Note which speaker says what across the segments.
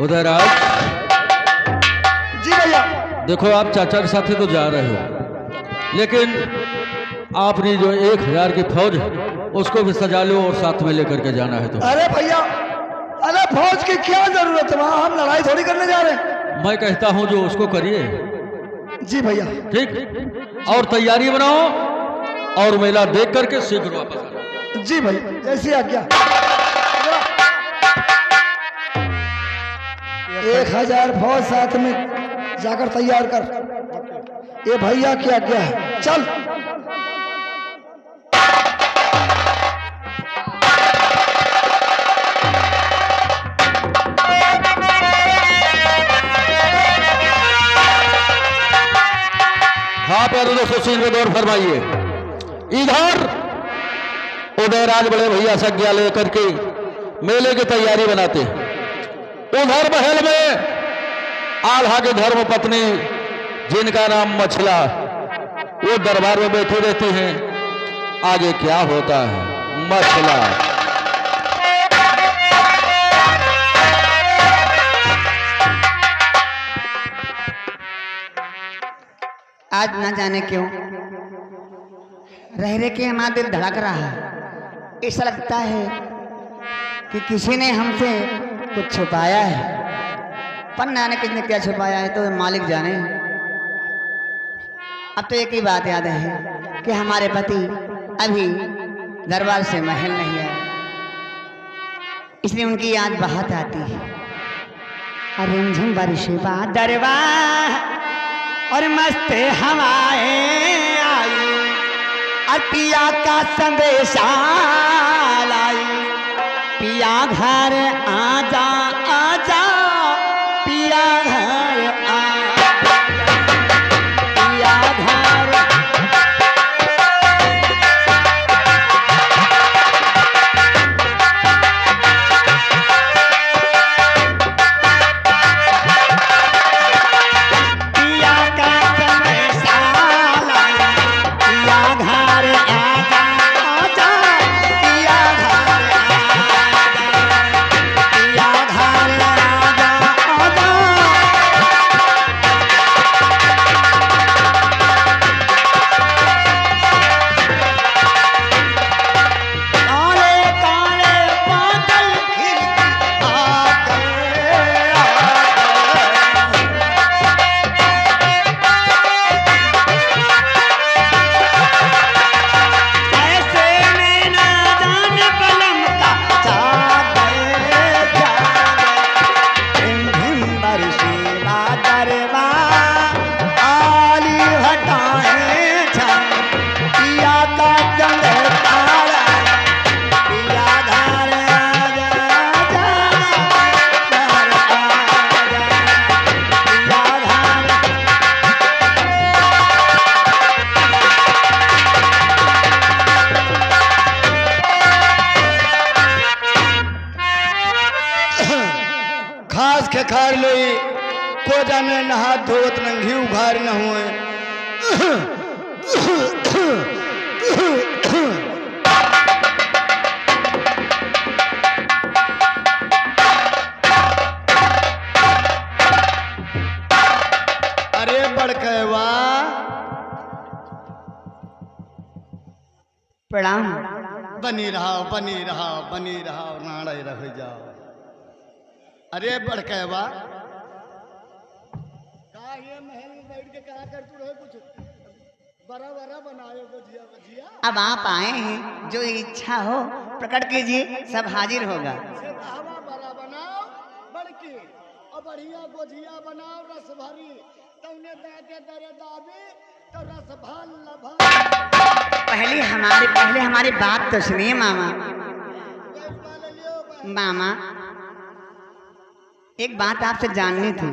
Speaker 1: उदयराज।
Speaker 2: जी भैया।
Speaker 1: देखो आप चाचा के साथ तो जा रहे हो, लेकिन आपने जो 1000 की फौज उसको भी सजा लो और साथ में लेकर के जाना है। तो
Speaker 2: अरे भैया, अरे फौज की क्या जरूरत है, वहां हम लड़ाई थोड़ी करने जा रहे हैं।
Speaker 1: मैं कहता हूं जो उसको करिए।
Speaker 2: जी भैया।
Speaker 1: ठीक, और तैयारी बनाओ और मेला देख करके शीघ्र वापस आना।
Speaker 2: जी भैया, जैसी आज्ञा। 1000 फौज साथ में जाकर तैयार कर। ये भैया की आज्ञा है, चल।
Speaker 1: हाँ प्यारे दोस्तों, सीट में दौड़ फरमाइए। इधर उदयराज बड़े भैया से आज्ञा लेकर के मेले की तैयारी बनाते, उधर महल में आल्हा की धर्म पत्नी जिनका नाम मछला, वो दरबार में बैठी रहती हैं। आगे क्या होता है? मछला
Speaker 3: आज ना जाने क्यों रह रहे के हमारा दिल धड़क रहा है। ऐसा लगता है कि किसी ने हमसे कुछ छुपाया है, पर ना जाने किसने क्या छुपाया है, तो मालिक जाने। अब तो एक ही बात याद है कि हमारे पति अभी दरबार से महल नहीं आए, इसलिए उनकी याद बहुत आती है। रिमझिम बारिश दरबार और मस्त हवाएं आई, और पिया का संदेशा लाई। पिया घर आजा आजा, पिया घर आजा, पिया घर।
Speaker 2: खार लोई को जाने नहा धोत नंगी उघार न हुए। अरे बड़कवा
Speaker 3: प्रणाम।
Speaker 2: बनी रहा बनी रहा बनी रहा, नाड़े रह जाओ। अरे बड़कवा का ये महल में बैठ के कहा कर तू रहे, कुछ बड़ा बड़ा बनाए भजिया भजिया।
Speaker 3: अब आप आए हैं, जो इच्छा हो प्रकट कीजिए, सब हाजिर होगा।
Speaker 2: बड़ा बनाओ बड़की और बढ़िया गोजिया बनाओ, रस भरी तौने दाके दरे दाबी तो रस भल लभा।
Speaker 3: पहले हमारी बात तो सुनिए मामा। मामा एक बात आपसे जाननी थी।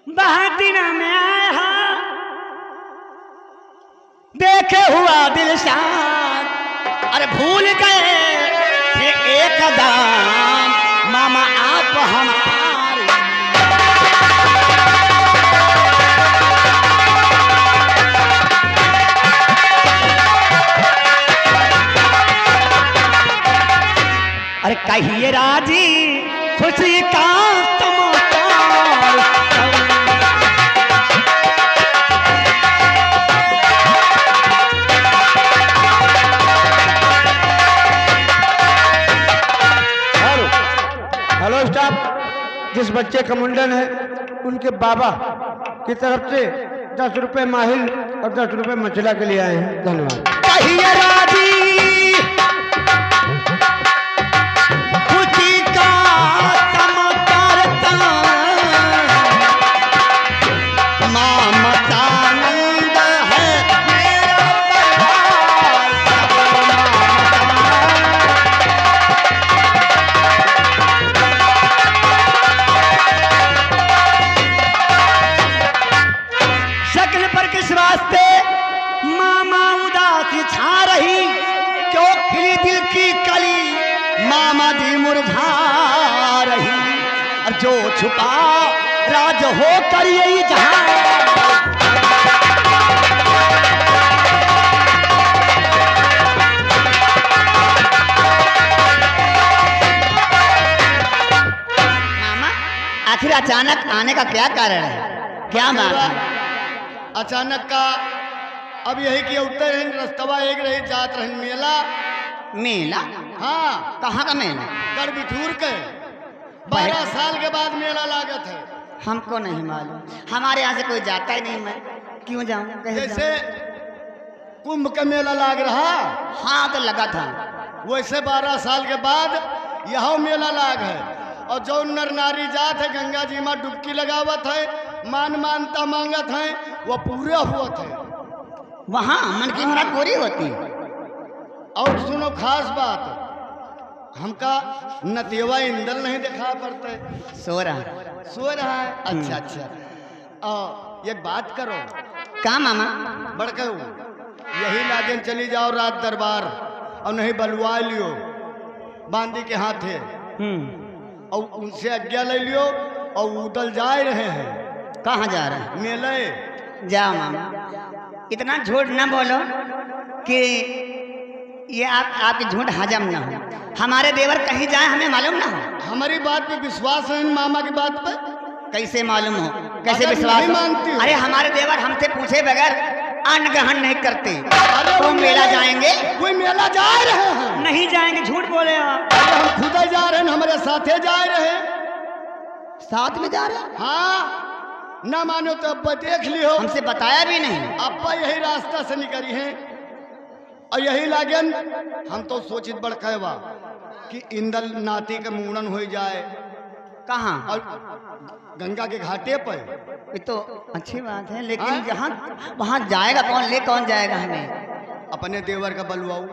Speaker 3: बहुत दिनों में आया देखे हुआ दिल शाद, अरे भूल गए थे एक दाम मामा आप हमारे। अरे कहिए राजी खुशी का समाचार।
Speaker 4: हेलो स्टाफ, जिस बच्चे का मुंडन है उनके बाबा की तरफ से 10 रुपए माहिल और 10 रुपए मछला के लिए आए हैं। धन्यवाद।
Speaker 3: कहिए राजी खुशी का समाचार था, ममतानंद है मेरा परिवार, शक्ल पर किस वास्ते मामा उदासी छा रही, क्यों खिली दिल की कली मामा दी मुरझा रही, और जो छुपा राज हो कर यही जहां। मामा आखिर अचानक आने का क्या कारण है, क्या बात है?
Speaker 2: अचानक का अब यही कि उत्तर रहन रस्तवा एक रही जात रहन मेला।
Speaker 3: मेला?
Speaker 2: हाँ,
Speaker 3: कहाँ का मेला?
Speaker 2: गढ़ बिठूर के 12 साल के बाद मेला लागत है।
Speaker 3: हमको नहीं मालूम, हमारे यहाँ से कोई जाता ही नहीं, मैं क्यों जाऊँ?
Speaker 2: जैसे कुंभ का मेला लाग रहा,
Speaker 3: हाँ तो लगा था,
Speaker 2: वैसे 12 साल के बाद यह मेला लाग है। और जो नर नारी जात है गंगा जी में डुबकी लगावत है, मानता मांगत है, वो पूरे हुआ थे।
Speaker 3: वहाँ मन की मुराद पूरी होती।
Speaker 2: और सुनो खास बात, हमका नतीवा इंदल नहीं दिखा पड़ते,
Speaker 3: सो रहा है।
Speaker 2: अच्छा अच्छा। एक बात करो,
Speaker 3: का मामा?
Speaker 2: बड़के यही लागन चली जाओ रात दरबार, और नहीं बलवा लियो बांदी के हाथे, और उनसे आज्ञा ले लियो, और उदल जा रहे हैं।
Speaker 3: कहाँ जा रहे हैं?
Speaker 2: मेले।
Speaker 3: जाओ मामा, इतना झूठ ना बोलो कि ये आपकी झूठ हजम ना हो। हमारे देवर कहीं जाए हमें मालूम ना हो।
Speaker 2: हमारी बात पे विश्वास है मामा की बात पे?
Speaker 3: कैसे मालूम हो, कैसे
Speaker 2: अगर
Speaker 3: विश्वास
Speaker 2: नहीं
Speaker 3: हो?
Speaker 2: मानती हो?
Speaker 3: अरे हमारे देवर हमसे पूछे बगैर अन्न ग्रहण नहीं करते।
Speaker 2: अरे
Speaker 3: तो
Speaker 2: वो
Speaker 3: मेला जाएंगे?
Speaker 2: कोई मेला जा रहे हैं?
Speaker 3: नहीं जाएंगे, झूठ बोले आप।
Speaker 2: अरे हम खुद ही जा रहे हैं, हमारे साथे जा रहे हैं।
Speaker 3: साथ में जा रहे हैं?
Speaker 2: हाँ, ना मानो तो अब देख लियो,
Speaker 3: हमसे बताया भी नहीं।
Speaker 2: अब्बा यही रास्ता से निकली हैं, और यही लागन हम तो सोचित बड़कवा कि इंदल नाती का मुंडन हो जाए।
Speaker 3: कहाँ?
Speaker 2: और गंगा के घाटे पर।
Speaker 3: ये तो अच्छी बात है, लेकिन
Speaker 2: हाँ?
Speaker 3: जहाँ वहाँ जाएगा कौन, ले कौन जाएगा हमें?
Speaker 2: अपने देवर का बलवाऊ।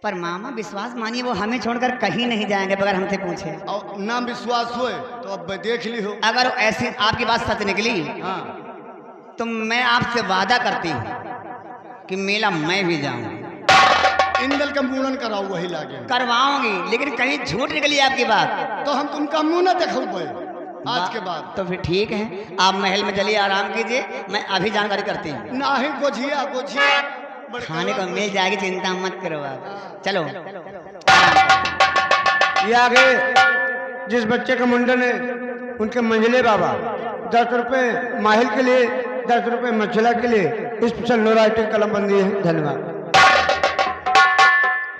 Speaker 3: पर मामा विश्वास मानिए, वो हमें छोड़कर कहीं नहीं जाएंगे बगैर हमसे पूछे।
Speaker 2: और ना विश्वास हुए तो अब देख ली हो।
Speaker 3: अगर ऐसी आपकी बात सच निकली
Speaker 2: हाँ,
Speaker 3: तो मैं आपसे वादा करती हूँ कि मेला मैं भी जाऊँ,
Speaker 2: इंदल का मुंडन कराओ, वही लागे
Speaker 3: करवाऊंगी। लेकिन कहीं झूठ निकली आपकी बात
Speaker 2: तो हम तुमका मुंह न देखो आज के बाद।
Speaker 3: तो फिर ठीक है, आप महल में चलिए, आराम कीजिए, मैं अभी जानकारी करती हूँ।
Speaker 2: ना ही गोझिया
Speaker 3: खाने को मिल जाएगी, चिंता मत करो आप। चलो।
Speaker 4: ये आगे जिस बच्चे का मुंडन है उनके मंझले बाबा 10 रुपए माहिल के लिए, 10 रुपए मछला के लिए स्पेशल नो राइटिंग कलम बंदी है। धन्यवाद।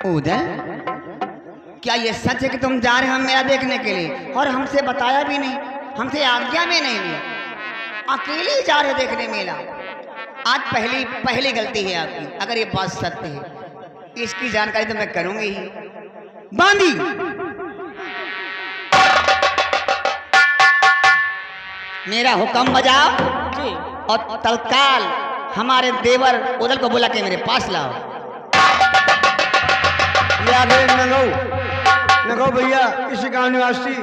Speaker 3: उदय, क्या ये सच है कि तुम जा रहे हो मेला देखने के लिए, और हमसे बताया भी नहीं, हमसे आज्ञा भी नहीं लिया, अकेले ही जा रहे देखने मेला? आज पहली गलती है आपकी। अगर ये बात सत्य है, इसकी जानकारी तो मैं करूंगी ही। बांदी, मेरा हुक्म बजाओ और तत्काल हमारे देवर उदल को बुला के मेरे पास लाओ।
Speaker 4: ये आगे नगो भैया इसी गांव निवासी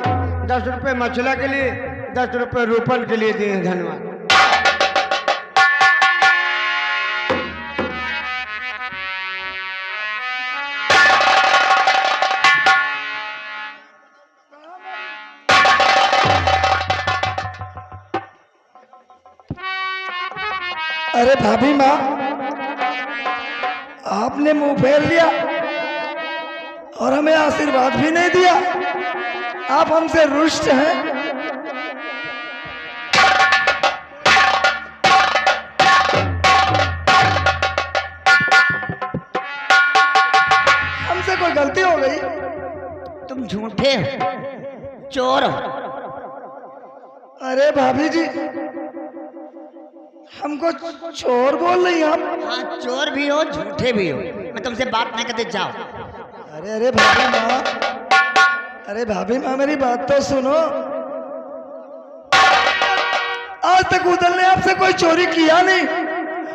Speaker 4: 10 रुपए मछला के लिए, 10 रुपए रूपन के लिए दिए। धन्यवाद।
Speaker 5: अरे भाभी माँ, आपने मुंह फेर लिया और हमें आशीर्वाद भी नहीं दिया। आप हमसे रुष्ट हैं? हमसे कोई गलती हो गई?
Speaker 3: तुम झूठे हो, चोर हो।
Speaker 5: अरे भाभी जी, हमको चोर बोल रही हैं आप?
Speaker 3: हाँ, चोर भी हो, झूठे भी हो। मैं तुमसे बात नहीं करते, जाओ।
Speaker 5: अरे भाभी माँ, अरे भाभी माँ, मेरी बात तो सुनो। आज तक उदल ने आपसे कोई चोरी किया नहीं,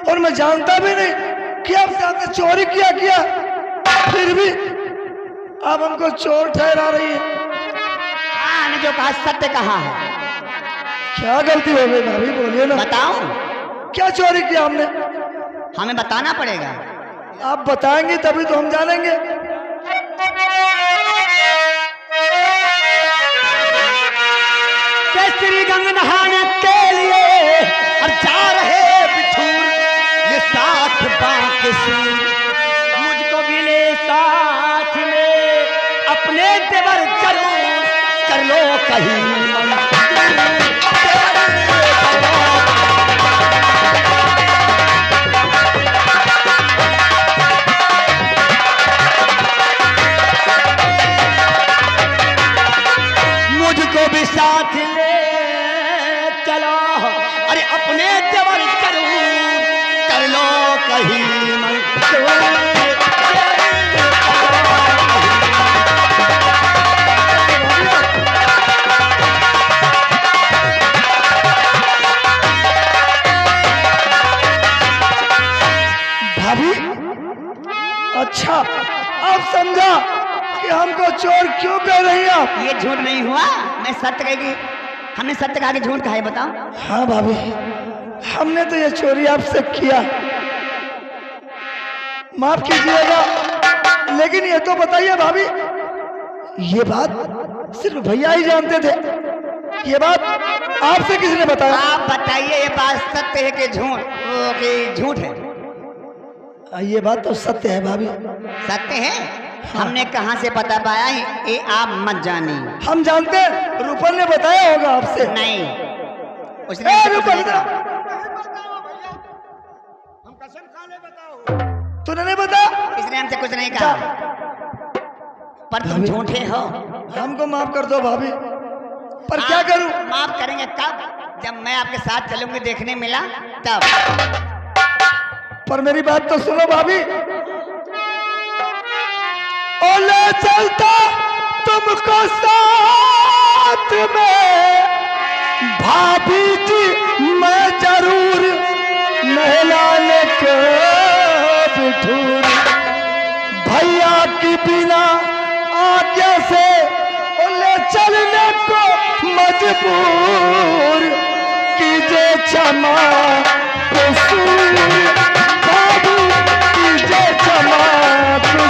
Speaker 5: और मैं जानता भी नहीं कि आपने चोरी किया। फिर भी आप हमको चोर ठहरा रही है।
Speaker 3: हाँ, ने जो कहा सत्य कहा है।
Speaker 5: क्या गलती हो गई भाभी, बोलिए ना।
Speaker 3: बताओ,
Speaker 5: क्या चोरी किया हमने?
Speaker 3: हमें बताना पड़ेगा।
Speaker 5: आप बताएंगे तभी तो हम जानेंगे।
Speaker 3: केसरी गंग नहाने के लिए और जा रहे बिठूर, ये साथ बाके सूर। मुझको भी ले साथ में, अपने देवर जरूर कर लो कहीं मंजूर। मुझको भी साथ ले चलो, अरे अपने देवर जरूर कर लो कहीं मंजूर।
Speaker 5: भाभी, अच्छा अब समझा कि हमको चोर क्यों कह रही हैं आप।
Speaker 3: ये झूठ नहीं हुआ, मैं सत्य कहेगी। हमने सत्य कहा कि झूठ कहा है, बताओ।
Speaker 5: हाँ भाभी, हमने तो ये चोरी आपसे किया, माफ कीजिएगा। लेकिन ये तो बताइए भाभी, ये बात सिर्फ भैया ही जानते थे, ये बात आपसे किसने बताया?
Speaker 3: आप बताइए, ये बात सत्य है कि झूठ? वो कि झूठ है?
Speaker 5: ये बात तो सत्य है भाभी।
Speaker 3: सत्य है। हमने कहाँ से पता पाया है, ये आप मत जानिए।
Speaker 5: हम जानते हैं, रूपल ने बताया होगा आपसे।
Speaker 3: नहीं, उसने हमसे कुछ नहीं कहा।
Speaker 5: तूने नहीं बताया?
Speaker 3: इसने हमसे कुछ नहीं कहा, पर तुम झूठे हो।
Speaker 5: हमको माफ कर दो भाभी, पर क्या करूं?
Speaker 3: माफ करेंगे कब? जब मैं आपके साथ चलूंगी, देखने मिला तब।
Speaker 5: पर मेरी बात तो सुनो भाभी। ओ ले चलता तुमको साथ में भाभी जी, मैं जरूर नहलाने के बिठूर। भैया की बिना आज्ञा से ओ ले चलने को मजबूर कीजिए क्षमा कसूर। भाभी कीजिए क्षमा कसूर।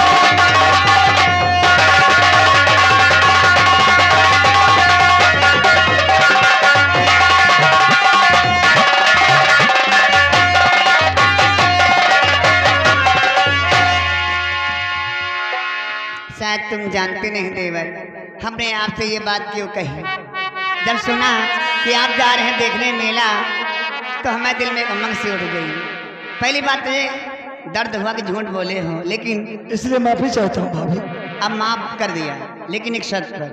Speaker 3: शायद तुम जानते नहीं देवर, हमने आपसे ये बात क्यों कही। जब सुना कि आप जा रहे हैं देखने मेला, तो हमारे दिल में एक उमंग सी उठ गई। पहली बात तो ये दर्द हुआ कि झूठ बोले हो, लेकिन
Speaker 5: इसलिए माफी चाहता हूँ भाभी।
Speaker 3: अब माफ कर दिया, लेकिन एक शर्त पर।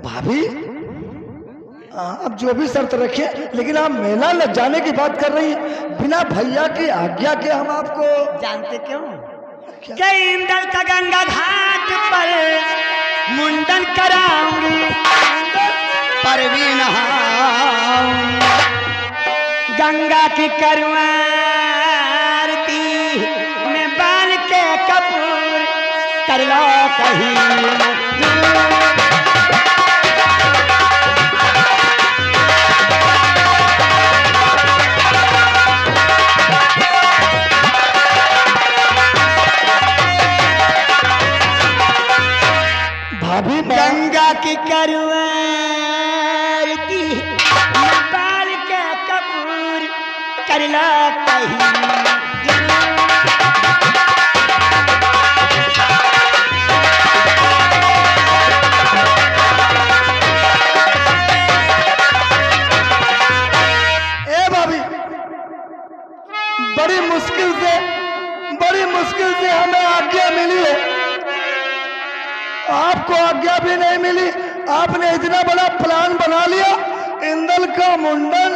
Speaker 5: भाभी, आप जो भी शर्त रखिए, लेकिन आप मेला न जाने की बात कर रही हैं बिना भैया की आज्ञा के। हम आपको
Speaker 3: जानते क्यों? इंदल का गंगा घाट पर मुंडन कराऊंगी, पर भी नहाऊंगी। गंगा की करुआ आरती में बाल के कपूर कर लो कहीं।
Speaker 5: भाभी,
Speaker 3: गंगा की करुआ आरती में बाल के कपूर कर लो कहीं।
Speaker 5: आपको आज्ञा भी नहीं मिली, आपने इतना बड़ा प्लान बना लिया, इंदल का मुंडन।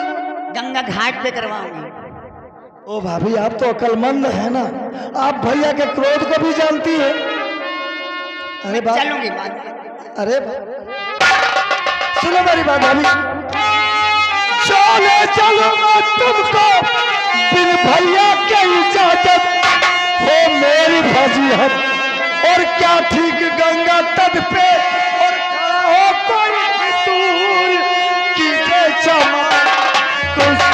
Speaker 3: गंगा घाट पे करवाऊंगी।
Speaker 5: ओ भाभी, आप तो अकलमंद है ना, आप भैया के क्रोध को भी जानती है। अरे बात,
Speaker 3: चलूंगी बात।
Speaker 5: अरे सुनो मेरी बात भाभी, चले चलूंगा तुमको बिन भैया के इजाजत, हो मेरी फजीहत। और क्या ठीक गंगा तट पे और खड़ा हो कोई दूर कीजिए क्षमा कुछ।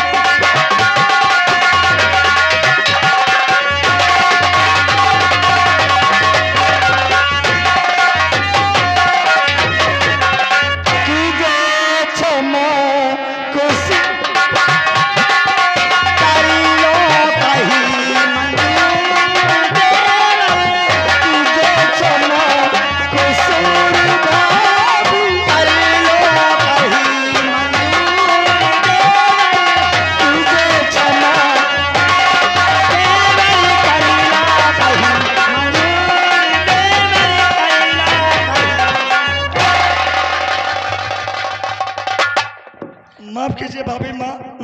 Speaker 5: माफ कीजिए भाभी,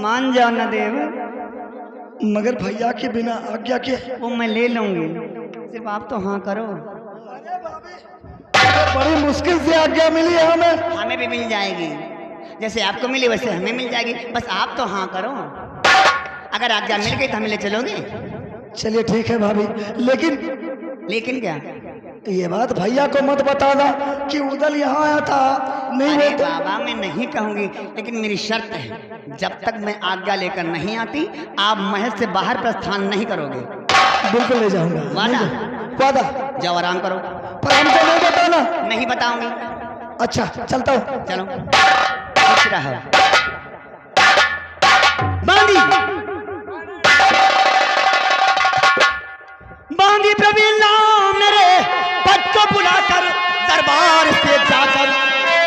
Speaker 3: मान जाओ न देव,
Speaker 5: मगर भैया के बिना आज्ञा के।
Speaker 3: वो मैं ले लूंगी, सिर्फ आप तो हाँ करो।
Speaker 5: बड़ी मुश्किल से आज्ञा मिली है हमें।
Speaker 3: हमें भी मिल जाएगी, जैसे आपको मिली वैसे हमें मिल जाएगी, बस आप तो हाँ करो। अगर आज्ञा मिल गई तो हमें ले चलोगे?
Speaker 5: चलिए ठीक है भाभी, लेकिन
Speaker 3: लेकिन क्या?
Speaker 5: ये बात भैया को मत बताना कि उदल यहाँ आया था। नहीं
Speaker 3: अरे
Speaker 5: वो तो
Speaker 3: बाबा, मैं नहीं कहूंगी, लेकिन मेरी शर्त है, जब तक मैं आज्ञा लेकर नहीं आती आप महल से बाहर प्रस्थान नहीं करोगे।
Speaker 5: बिल्कुल ले जाऊंगा।
Speaker 3: वादा?
Speaker 5: वादा।
Speaker 3: जाओ आराम करो।
Speaker 5: पर हमको नहीं बताना।
Speaker 3: नहीं बताऊंगी।
Speaker 5: अच्छा चलता हूँ।
Speaker 3: चलो खुश रहो। बांधी बांधी प्रवीण मेरे पद को बुलाकर दरबार से जाकर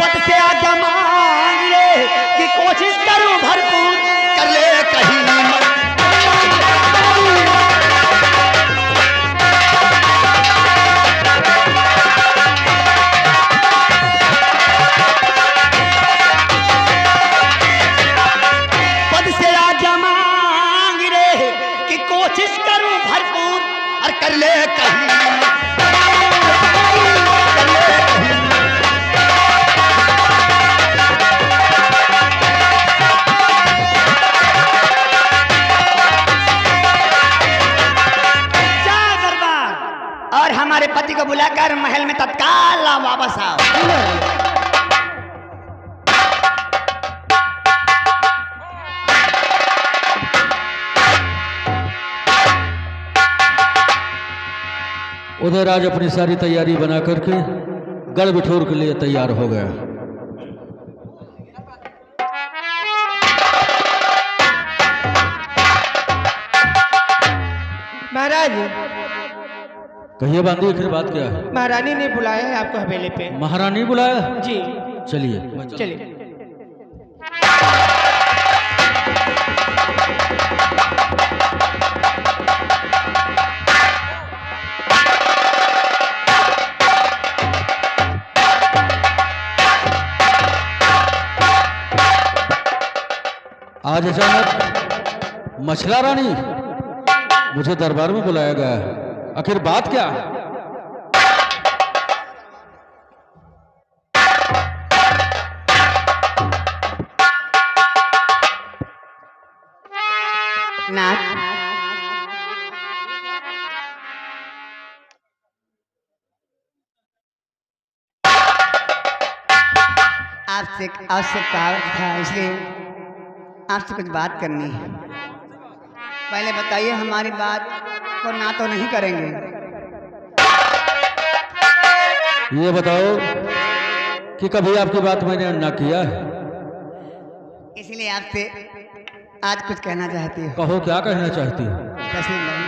Speaker 3: पद से आज्ञा मांग ले कि कोशिश करूं भरपूर कर ले कहीं पद से आज्ञा मांग ले कि कोशिश करूं भरपूर और कर ले कहीं और हमारे पति को बुलाकर महल में तत्काल वापस आओ।
Speaker 1: उधर आज अपनी सारी तैयारी बना करके गढ़ बिठोर के लिए तैयार हो गया।
Speaker 6: महाराज,
Speaker 1: कहिए बांधी, आखिर बात क्या है?
Speaker 6: महारानी ने बुलाया है आपको हवेली पे।
Speaker 1: महारानी बुलाया?
Speaker 6: जी
Speaker 1: चलिए
Speaker 6: चलिए।
Speaker 1: आज अचानक मछला रानी मुझे दरबार में बुलाया गया है, आखिर बात क्या है?
Speaker 3: नाथ, आपसे कहावत था, इसलिए आपसे कुछ बात करनी है। पहले बताइए, हमारी बात को ना तो नहीं करेंगे?
Speaker 1: ये बताओ कि कभी आपकी बात मैंने ना किया है?
Speaker 3: इसलिए आपसे आज कुछ कहना चाहती हूँ।
Speaker 1: कहो, क्या कहना चाहती हो?
Speaker 3: तस्वीर नहीं।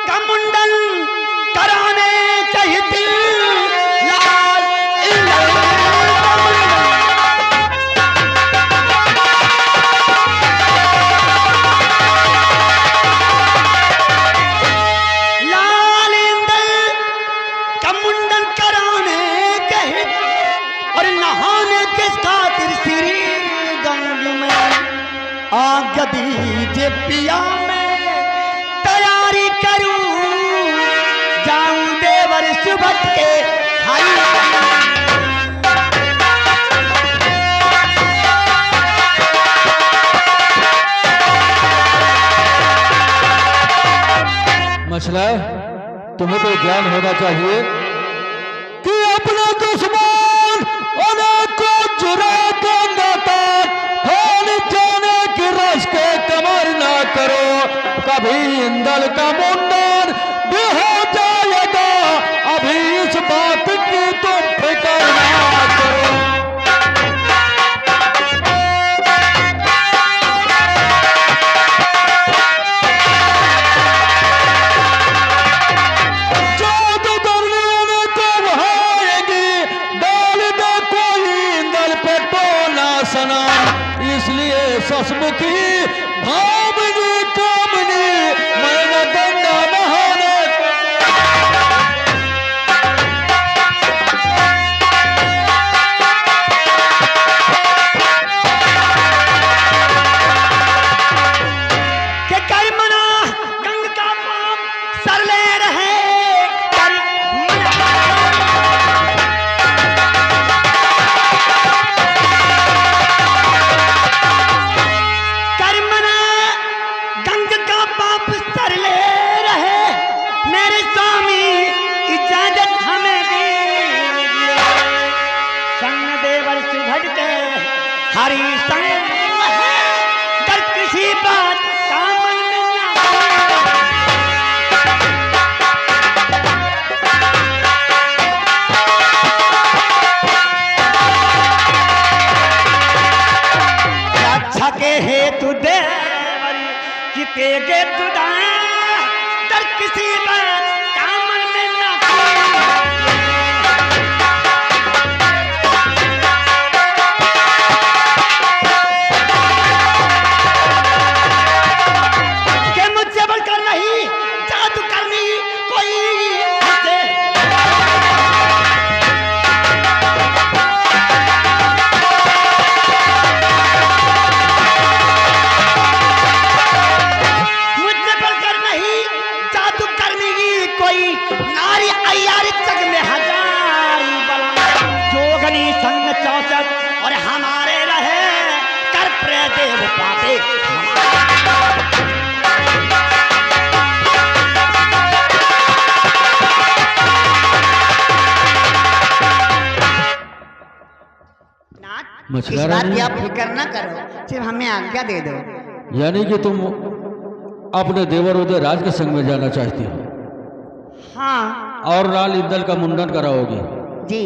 Speaker 3: का मुंडन कराने चाहती लाल इंदल का मुंडन। ये पिया मैं तैयारी करूं, जाऊं देवर सुबह के
Speaker 1: मसला तुम्हें तो ज्ञान होना चाहिए कि अपना दुश्मन को जुरा देता जाने की रस के कमर ना करो, कभी इंदल का मुंडन भी हो जाएगा, अभी इस बात की तुम फिक्र ना करो। इसलिए ससमुखी भावनी कामनी मैंने गंगा नहाने
Speaker 3: के कर मना गंग का पाप सर ले रहे हरी संग कर किसी बात का मन में अच्छा के हेतु देवर कि तेगे तुदा कर किसी बात का मन में ना और हमारे रहे कर प्रदेव पाते इस बात की आप फिक्र ना करो, सिर्फ हमें आज्ञा दे दो।
Speaker 1: यानी कि तुम अपने देवर उदय राज के संग में जाना चाहती हो?
Speaker 3: हाँ
Speaker 1: और लाल इंदल का मुंडन कराओगी?
Speaker 3: जी।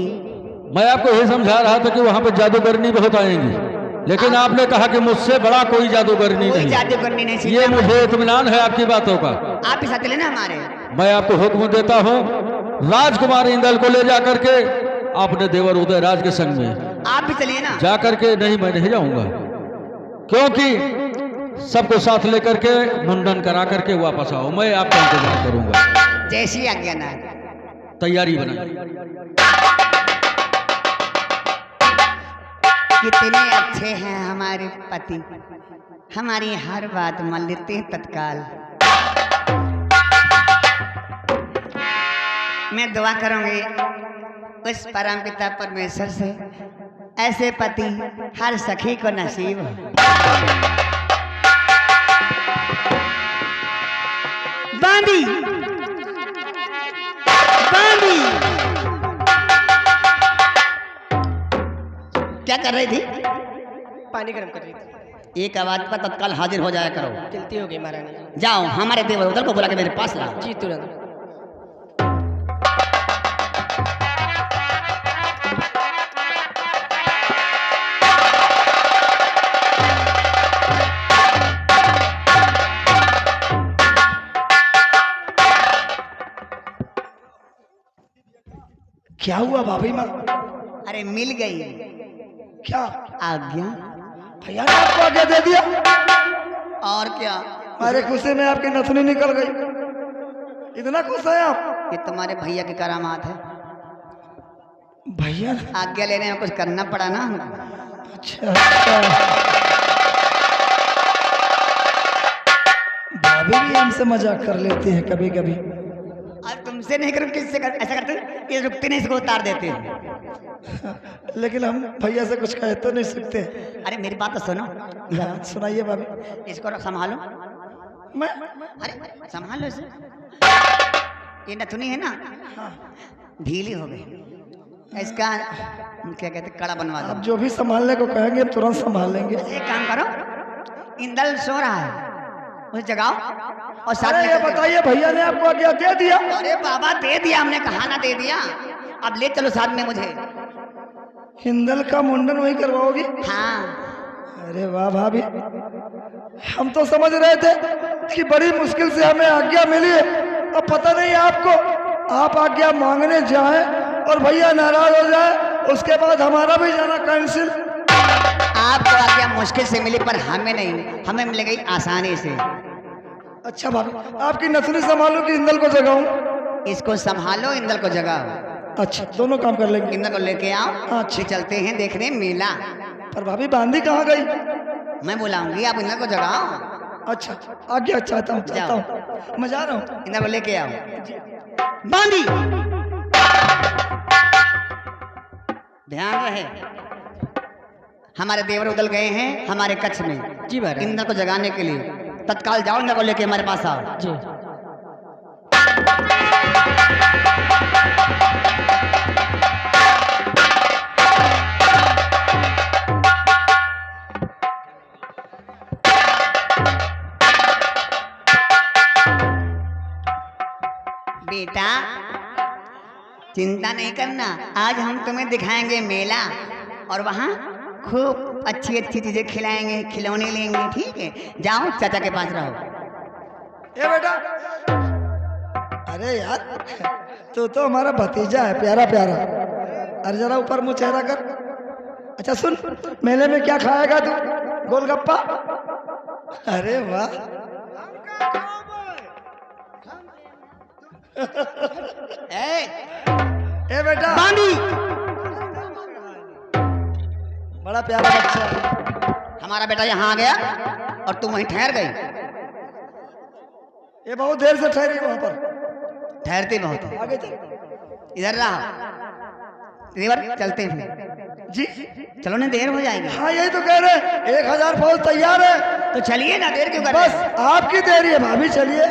Speaker 1: मैं आपको यही समझा रहा था कि वहां पे जादूगरनी बहुत आएंगी, लेकिन आपने कहा कि मुझसे बड़ा कोई जादूगरनी
Speaker 3: कोई
Speaker 1: नहीं।
Speaker 3: जादूगरनी नहीं।
Speaker 1: ये मुझे इत्मीनान है आपकी बातों का।
Speaker 3: आप भी साथ लेना हमारे।
Speaker 1: मैं आपको हुक्म देता हूँ, राजकुमार इंदल को ले जा करके अपने देवर उदय राज के संग में।
Speaker 3: आप भी चलिए ना।
Speaker 1: जा करके नहीं, मैं नहीं जाऊंगा, क्योंकि सबको साथ लेकर के मुंडन करा करके वापस आओ। मैं आपका इंतजार करूंगा।
Speaker 3: जैसी आज्ञा ना।
Speaker 1: तैयारी बनाइए।
Speaker 3: कितने अच्छे हैं हमारे पति, हमारी हर बात मान लेते हैं तत्काल। मैं दुआ करूंगी उस परम पिता परमेश्वर से, ऐसे पति हर सखी को नसीब हो। बांधी बांधी क्या कर रही थी?
Speaker 6: पानी गर्म कर रही थी।
Speaker 3: एक आवाज पर तत्काल हाजिर हो जाया करो।
Speaker 6: जल्दी हो गई महारानी।
Speaker 3: जाओ हमारे देवर उधर को बुला के मेरे पास लाओ।
Speaker 6: जी तुरंत।
Speaker 5: क्या हुआ भाभी माँ?
Speaker 3: अरे मिल गई
Speaker 5: क्या
Speaker 3: आज्ञा।
Speaker 5: भैया ने आपको आज्ञा दे दिया?
Speaker 3: और क्या?
Speaker 5: अरे खुशी में आपकी नथुनी निकल गई। इतना खुश है आप?
Speaker 3: ये तुम्हारे भैया की करामात है।
Speaker 5: भैया
Speaker 3: आज्ञा लेने में कुछ करना पड़ा ना।
Speaker 5: अच्छा अच्छा। भाभी भी हमसे मजाक कर लेती हैं कभी कभी।
Speaker 3: और तुमसे नहीं करूँ किससे कर, ऐसा करते ये रुकते नहीं, इसको उतार देते हैं।
Speaker 5: लेकिन हम भैया से कुछ कह तो नहीं सकते।
Speaker 3: अरे मेरी बात तो सुनो,
Speaker 5: हाँ, सुनाइए भाभी।
Speaker 3: इसको संभालो।
Speaker 5: मैं
Speaker 3: अरे संभालो इसे, ये नथुनी है ना,
Speaker 5: हाँ,
Speaker 3: ढीली हो गई, इसका क्या कहते कड़ा बनवा दो।
Speaker 5: आप जो भी संभालने को कहेंगे तुरंत संभाल लेंगे।
Speaker 3: एक काम करो, इंदल सो रहा है, उसे जगाओ और साथ
Speaker 5: अरे
Speaker 3: में
Speaker 5: ये बताइए भैया ने आपको आज्ञा दे दिया?
Speaker 3: अरे बाबा दे दिया, हमने कहा ना दे दिया, अब ले चलो साथ में मुझे।
Speaker 5: हिंदल का मुंडन वही करवाओगी?
Speaker 3: हाँ
Speaker 5: अरे वाह भाभी, हम तो समझ रहे थे कि बड़ी मुश्किल से हमें आज्ञा मिली है। अब पता नहीं आपको, आप आज्ञा मांगने जाएं और भैया नाराज हो जाए, उसके बाद हमारा भी जाना कैंसिल।
Speaker 3: आपको आज्ञा मुश्किल से मिली पर हमें नहीं, हमें मिल गई आसानी से।
Speaker 5: अच्छा भाभी, आपकी नथुनी संभालूं कि इंदल को जगाऊं?
Speaker 3: इसको संभालो, इंदल को जगाओ।
Speaker 5: अच्छा, दोनों काम कर लेंगे।
Speaker 3: इंदल को लेके आओ,
Speaker 5: अच्छा।
Speaker 3: फिर चलते हैं देखने मेला।
Speaker 5: पर भाभी बांदी कहाँ गई?
Speaker 3: मैं बुलाऊंगी, आप इंदल को जगाओ।
Speaker 5: अच्छा, आज्ञा चाहता हूँ, मैं जा रहा हूँ।
Speaker 3: इंदल को लेके आओ। बांदी ध्यान रहे, हमारे देवर उदल गए हैं हमारे कच्छ में
Speaker 6: जी महाराज।
Speaker 3: इंदल को जगाने के लिए। तत्काल जाओ, इंदल को लेके हमारे पास आओ।
Speaker 6: जी
Speaker 3: बेटा चिंता नहीं करना, आज हम तुम्हें दिखाएंगे मेला और वहाँ खूब अच्छी अच्छी चीजें खिलाएंगे, खिलौने लेंगे, ठीक है? जाओ चाचा के पास रहो।
Speaker 5: ए बेटा, अरे यार तू तो हमारा भतीजा है, प्यारा प्यारा। अरे जरा ऊपर मुँह चेहरा कर। अच्छा सुन, मेले में क्या खाएगा तू? गोलगप्पा? अरे वाह, ए बेटा,
Speaker 3: बांदी
Speaker 5: बड़ा प्यारा बच्चा है।
Speaker 3: हमारा बेटा यहाँ आ गया और तुम वहीं ठहर गई।
Speaker 5: ये बहुत देर से ठहरी वहां पर।
Speaker 3: ठहरते बहुत हो।
Speaker 5: आगे चल।
Speaker 3: इधर रहा देवर, चलते हैं
Speaker 5: जी,
Speaker 3: चलो ना, देर हो जाएगी।
Speaker 5: हाँ यही तो कह रहे हैं, 1000 फौज तैयार है।
Speaker 3: तो चलिए ना, देर क्यों कर रहे
Speaker 5: बस
Speaker 3: हैं?
Speaker 5: आपकी देरी है भाभी, चलिए।